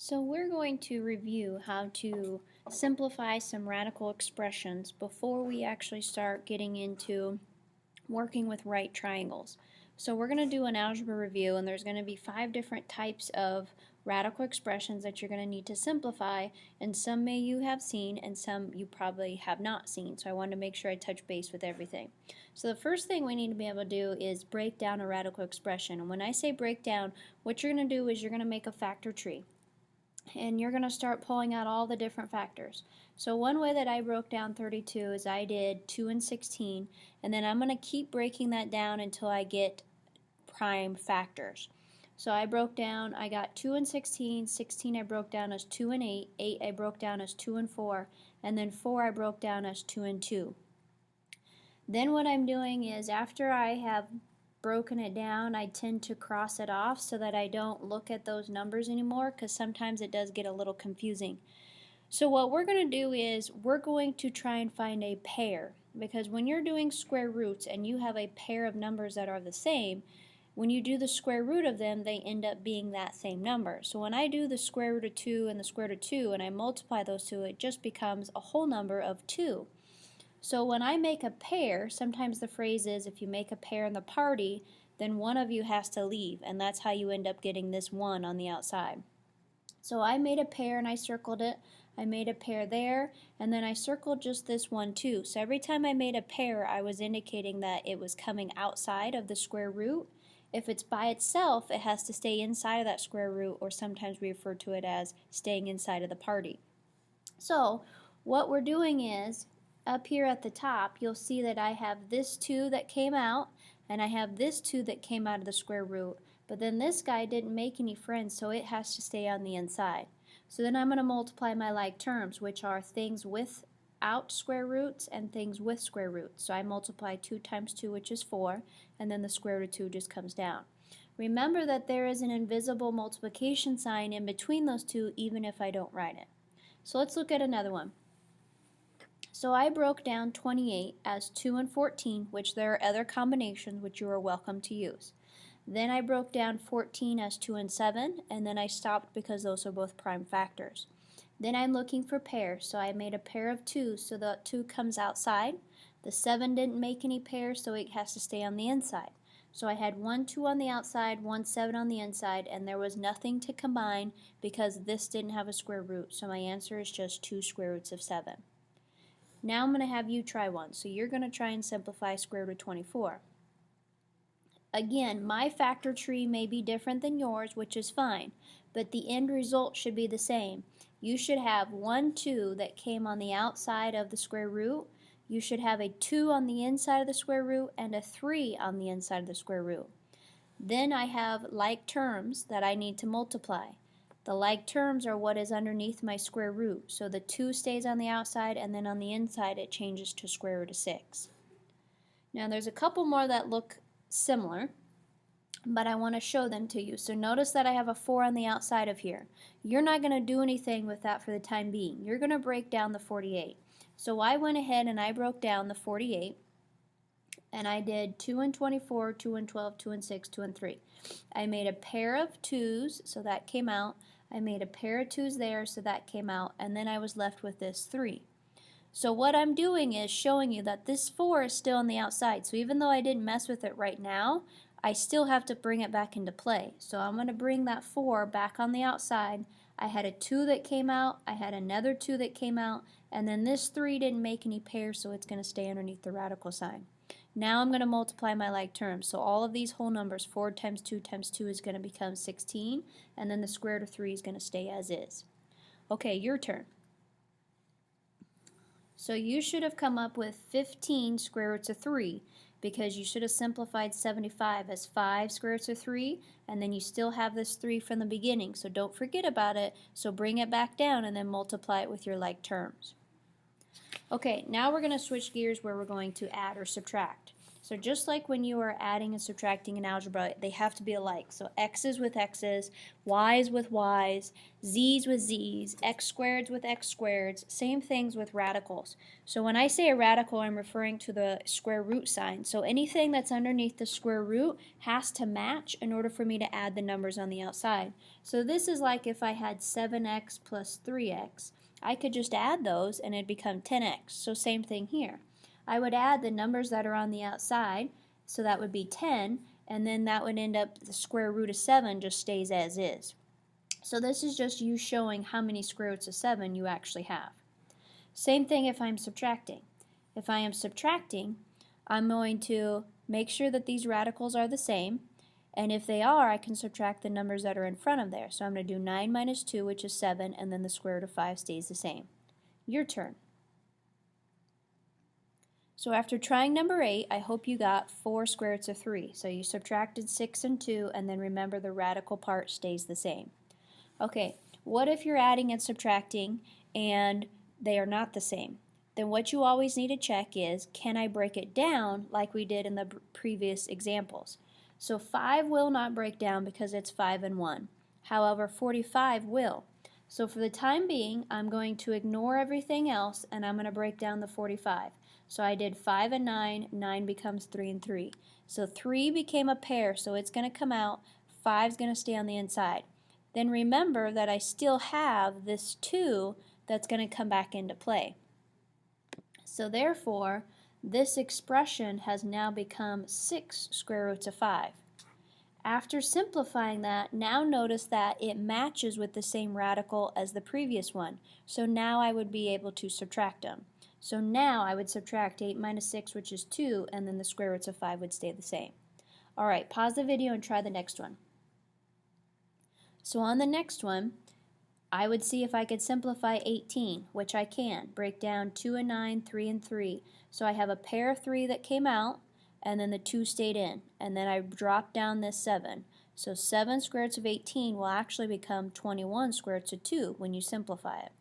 So we're going to review how to simplify some radical expressions before we actually start getting into working with right triangles. So we're going to do an algebra review, and there's going to be 5 different types of radical expressions that you're going to need to simplify, and some may you have seen and some you probably have not seen. So I wanted to make sure I touch base with everything. So the first thing we need to be able to do is break down a radical expression. And when I say break down, what you're going to do is you're going to make a factor tree, and you're going to start pulling out all the different factors. So one way that I broke down 32 is I did 2 and 16, and then I'm going to keep breaking that down until I get prime factors. So I broke down, I got 2 and 16, 16 I broke down as 2 and 8, 8 I broke down as 2 and 4, and then 4 I broke down as 2 and 2. Then what I'm doing is after I have broken it down, I tend to cross it off so that I don't look at those numbers anymore, because sometimes it does get a little confusing. So what we're going to do is we're going to try and find a pair, because when you're doing square roots and you have a pair of numbers that are the same, when you do the square root of them, they end up being that same number. So when I do the square root of 2 and the square root of 2 and I multiply those two, it just becomes a whole number of 2. So when I make a pair, sometimes the phrase is if you make a pair in the party, then one of you has to leave, and that's how you end up getting this 1 on the outside. So I made a pair and I circled it. I made a pair there, and then I circled just this one too. So every time I made a pair, I was indicating that it was coming outside of the square root. If it's by itself, it has to stay inside of that square root, or sometimes we refer to it as staying inside of the party. So what we're doing is, up here at the top, you'll see that I have this 2 that came out, and I have this 2 that came out of the square root. But then this guy didn't make any friends, so it has to stay on the inside. So then I'm going to multiply my like terms, which are things without square roots and things with square roots. So I multiply 2 times 2, which is 4, and then the square root of 2 just comes down. Remember that there is an invisible multiplication sign in between those two, even if I don't write it. So let's look at another one. So I broke down 28 as 2 and 14, which there are other combinations which you are welcome to use. Then I broke down 14 as 2 and 7, and then I stopped because those are both prime factors. Then I'm looking for pairs, so I made a pair of 2, so the 2 comes outside. The 7 didn't make any pairs, so it has to stay on the inside. So I had 1 2 on the outside, 1 7 on the inside, and there was nothing to combine because this didn't have a square root, so my answer is just 2 square roots of 7. Now I'm going to have you try one. So you're going to try and simplify square root of 24. Again, my factor tree may be different than yours, which is fine, but the end result should be the same. You should have 1 2 that came on the outside of the square root. You should have a 2 on the inside of the square root and a 3 on the inside of the square root. Then I have like terms that I need to multiply. The like terms are what is underneath my square root. So the 2 stays on the outside, and then on the inside it changes to square root of 6. Now there's a couple more that look similar, but I want to show them to you. So notice that I have a 4 on the outside of here. You're not going to do anything with that for the time being. You're going to break down the 48. So I went ahead and I broke down the 48, and I did 2 and 24, 2 and 12, 2 and 6, 2 and 3. I made a pair of 2's, so that came out. I made a pair of 2's there, so that came out, and then I was left with this 3. So what I'm doing is showing you that this 4 is still on the outside. So even though I didn't mess with it right now, I still have to bring it back into play. So I'm going to bring that 4 back on the outside. I had a 2 that came out, I had another 2 that came out, and then this 3 didn't make any pairs, so it's going to stay underneath the radical sign. Now I'm going to multiply my like terms. So all of these whole numbers, 4 times 2 times 2 is going to become 16, and then the square root of 3 is going to stay as is. Okay, your turn. So you should have come up with 15 square roots of 3, because you should have simplified 75 as 5 square roots of 3, and then you still have this 3 from the beginning, so don't forget about it. So bring it back down and then multiply it with your like terms. Okay, now we're going to switch gears where we're going to add or subtract. So just like when you are adding and subtracting in algebra, they have to be alike. So x's with x's, y's with y's, z's with z's, x squareds with x squareds, same things with radicals. So when I say a radical, I'm referring to the square root sign. So anything that's underneath the square root has to match in order for me to add the numbers on the outside. So this is like if I had 7x plus 3x. I could just add those and it'd become 10x. So same thing here. I would add the numbers that are on the outside, so that would be 10, and then that would end up the square root of 7 just stays as is. So this is just you showing how many square roots of 7 you actually have. Same thing if I'm subtracting. If I am subtracting, I'm going to make sure that these radicals are the same, and if they are, I can subtract the numbers that are in front of there. So I'm going to do 9 minus 2, which is 7, and then the square root of 5 stays the same. Your turn. So after trying number 8, I hope you got 4 square roots of 3. So you subtracted 6 and 2, and then remember the radical part stays the same. Okay, what if you're adding and subtracting and they are not the same? Then what you always need to check is, can I break it down like we did in the previous examples? So 5 will not break down because it's 5 and 1. However, 45 will. So for the time being, I'm going to ignore everything else and I'm going to break down the 45. So I did 5 and 9, 9 becomes 3 and 3. So 3 became a pair, so it's going to come out, 5 is going to stay on the inside. Then remember that I still have this 2 that's going to come back into play. So therefore, this expression has now become 6 square roots of 5. After simplifying that, now notice that it matches with the same radical as the previous one. So now I would be able to subtract them. So now I would subtract 8 minus 6, which is 2, and then the square roots of 5 would stay the same. Alright, pause the video and try the next one. So on the next one, I would see if I could simplify 18, which I can. Break down 2 and 9, 3 and 3. So I have a pair of 3 that came out, and then the 2 stayed in. And then I dropped down this 7. So 7 square roots of 18 will actually become 21 square roots of 2 when you simplify it.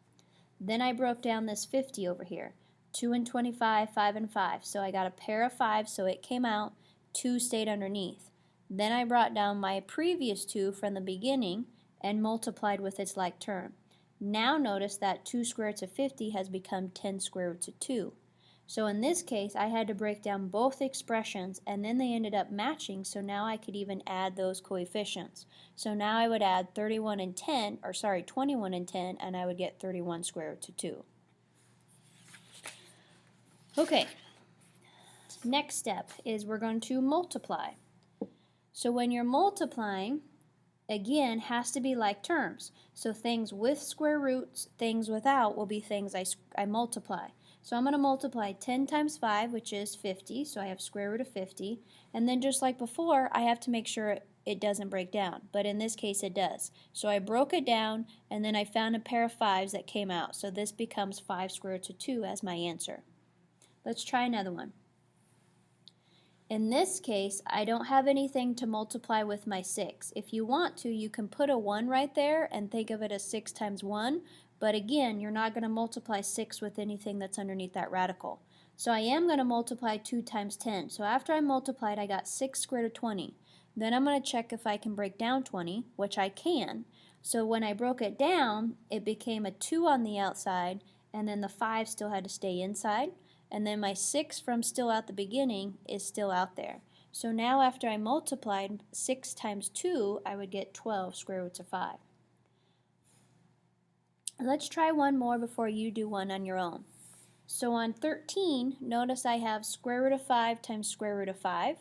Then I broke down this 50 over here. 2 and 25, 5 and 5. So I got a pair of 5, so it came out, 2 stayed underneath. Then I brought down my previous 2 from the beginning and multiplied with its like term. Now notice that 2 square roots of 50 has become 10 square roots of 2. So in this case, I had to break down both expressions, and then they ended up matching, so now I could even add those coefficients. So now I would add 21 and 10, or sorry, 21 and 10, and I would get 31 square roots of 2. Okay, next step is we're going to multiply. So when you're multiplying, again, has to be like terms. So things with square roots, things without will be things I multiply. So I'm going to multiply 10 times 5, which is 50, so I have square root of 50. And then just like before, I have to make sure it doesn't break down. But in this case, it does. So I broke it down, and then I found a pair of 5s that came out. So this becomes 5 square roots of 2 as my answer. Let's try another one. In this case, I don't have anything to multiply with my 6. If you want to, you can put a 1 right there and think of it as 6 times 1. But again, you're not going to multiply 6 with anything that's underneath that radical. So I am going to multiply 2 times 10. So after I multiplied, I got 6 squared root of 20. Then I'm going to check if I can break down 20, which I can. So when I broke it down, it became a 2 on the outside, and then the 5 still had to stay inside. And then my 6 from still out the beginning is still out there. So now after I multiplied 6 times 2, I would get 12 square roots of 5. Let's try one more before you do one on your own. So on 13, notice I have square root of 5 times square root of 5.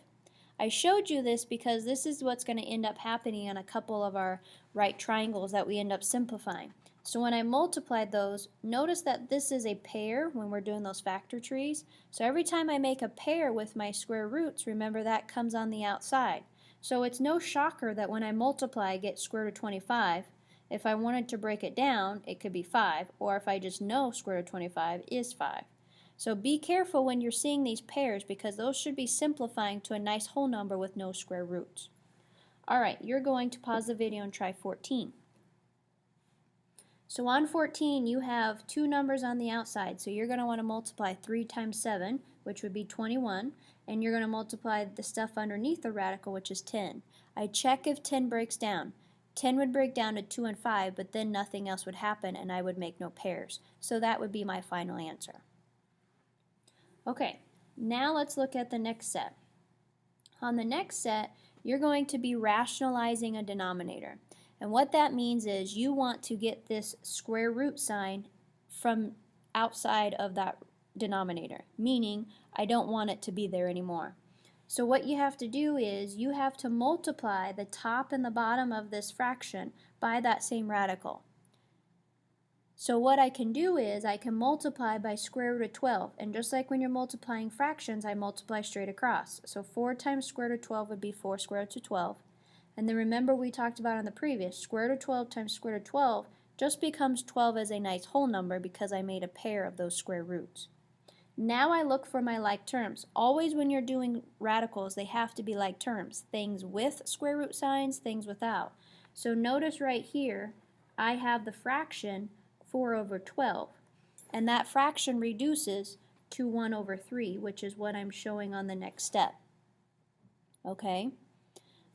I showed you this because this is what's going to end up happening on a couple of our right triangles that we end up simplifying. So when I multiplied those, notice that this is a pair when we're doing those factor trees. So every time I make a pair with my square roots, remember that comes on the outside. So it's no shocker that when I multiply, I get square root of 25. If I wanted to break it down, it could be 5, or if I just know square root of 25 is 5. So be careful when you're seeing these pairs because those should be simplifying to a nice whole number with no square roots. Alright, you're going to pause the video and try 14. So on 14, you have 2 numbers on the outside, so you're going to want to multiply 3 times 7, which would be 21, and you're going to multiply the stuff underneath the radical, which is 10. I check if 10 breaks down. 10 would break down to 2 and 5, but then nothing else would happen and I would make no pairs. So that would be my final answer. Okay, now let's look at the next set. On the next set, you're going to be rationalizing a denominator. And what that means is you want to get this square root sign from outside of that denominator, meaning I don't want it to be there anymore. So what you have to do is you have to multiply the top and the bottom of this fraction by that same radical. So what I can do is I can multiply by square root of 12, and just like when you're multiplying fractions, I multiply straight across. So 4 times square root of 12 would be 4 square root of 12. And then remember we talked about on the previous, square root of 12 times square root of 12 just becomes 12 as a nice whole number because I made a pair of those square roots. Now I look for my like terms. Always when you're doing radicals, they have to be like terms. Things with square root signs, things without. So notice right here, I have the fraction 4 over 12. And that fraction reduces to 1 over 3, which is what I'm showing on the next step. Okay?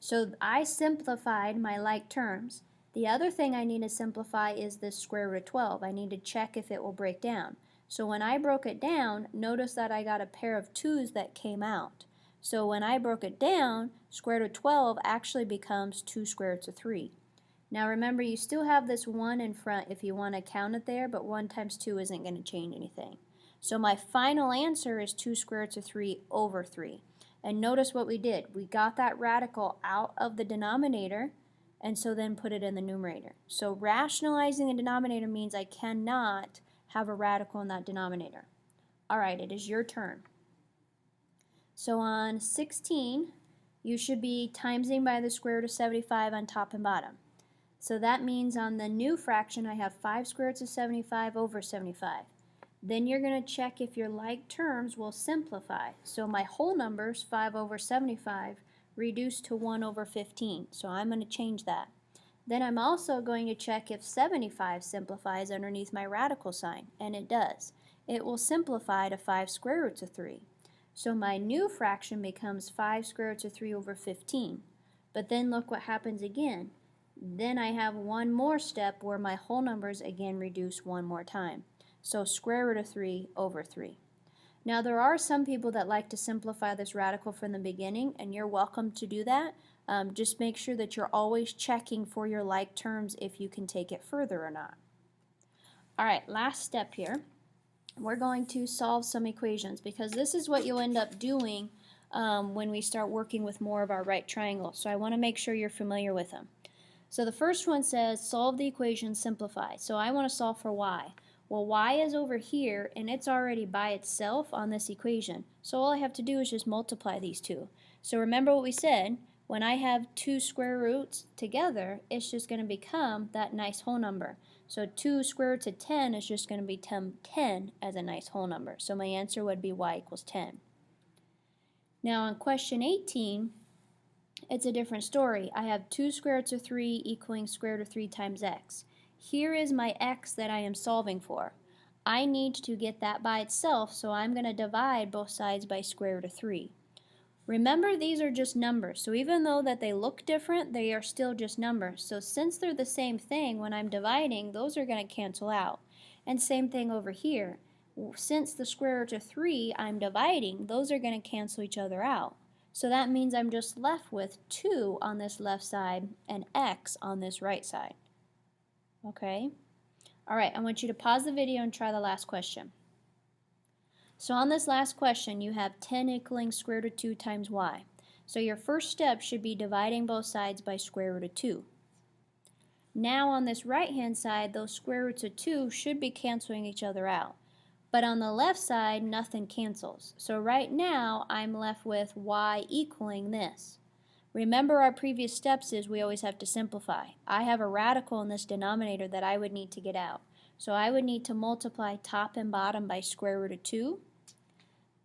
So I simplified my like terms. The other thing I need to simplify is this square root of 12. I need to check if it will break down. So when I broke it down, notice that I got a pair of 2's that came out. So when I broke it down, square root of 12 actually becomes 2 square roots of 3. Now remember, you still have this 1 in front if you want to count it there, but 1 times 2 isn't going to change anything. So my final answer is 2 square roots of 3 over 3. And notice what we did. We got that radical out of the denominator, and so then put it in the numerator. So rationalizing the denominator means I cannot have a radical in that denominator. All right, it is your turn. So on 16, you should be timesing by the square root of 75 on top and bottom. So that means on the new fraction, I have 5 square roots of 75 over 75. Then you're going to check if your like terms will simplify. So my whole numbers, 5 over 75, reduce to 1 over 15. So I'm going to change that. Then I'm also going to check if 75 simplifies underneath my radical sign, and it does. It will simplify to 5 square roots of 3. So my new fraction becomes 5 square roots of 3 over 15. But then look what happens again. Then I have one more step where my whole numbers again reduce one more time. So square root of 3 over 3. Now there are some people that like to simplify this radical from the beginning, and you're welcome to do that. Just make sure that you're always checking for your like terms if you can take it further or not. Alright, last step here. We're going to solve some equations because this is what you'll end up doing when we start working with more of our right triangles. So I want to make sure you're familiar with them. So the first one says solve the equation, simplify. So I want to solve for y. Well, y is over here and it's already by itself on this equation. So all I have to do is just multiply these two. So remember what we said. When I have two square roots together, it's just going to become that nice whole number. So 2 square roots of 10 is just going to be 10 as a nice whole number. So my answer would be y equals 10. Now on question 18, it's a different story. I have 2 square roots of 3 equaling square root of 3 times x. Here is my x that I am solving for. I need to get that by itself, so I'm going to divide both sides by square root of 3. Remember, these are just numbers, so even though that they look different, they are still just numbers. So since they're the same thing, when I'm dividing, those are going to cancel out. And same thing over here. Since the square root of 3 I'm dividing, those are going to cancel each other out. So that means I'm just left with 2 on this left side and x on this right side. Okay? Alright, I want you to pause the video and try the last question. So on this last question, you have 10 equaling square root of 2 times y. So your first step should be dividing both sides by square root of 2. Now on this right-hand side, those square roots of 2 should be canceling each other out. But on the left side, nothing cancels. So right now, I'm left with y equaling this. Remember our previous steps is we always have to simplify. I have a radical in this denominator that I would need to get out. So I would need to multiply top and bottom by square root of 2.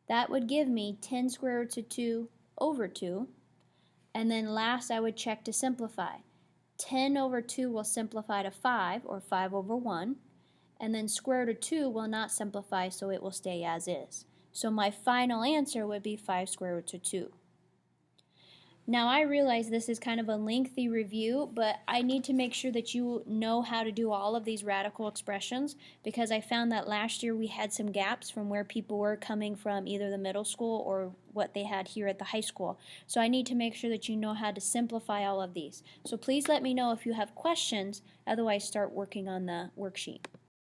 That would give me 10 square roots of 2 over 2. And then last I would check to simplify. 10 over 2 will simplify to 5, or 5 over 1. And then square root of 2 will not simplify, so it will stay as is. So my final answer would be 5 square roots of 2. Now I realize this is kind of a lengthy review, but I need to make sure that you know how to do all of these radical expressions, because I found that last year we had some gaps from where people were coming from, either the middle school or what they had here at the high school. So I need to make sure that you know how to simplify all of these. So please let me know if you have questions, otherwise start working on the worksheet.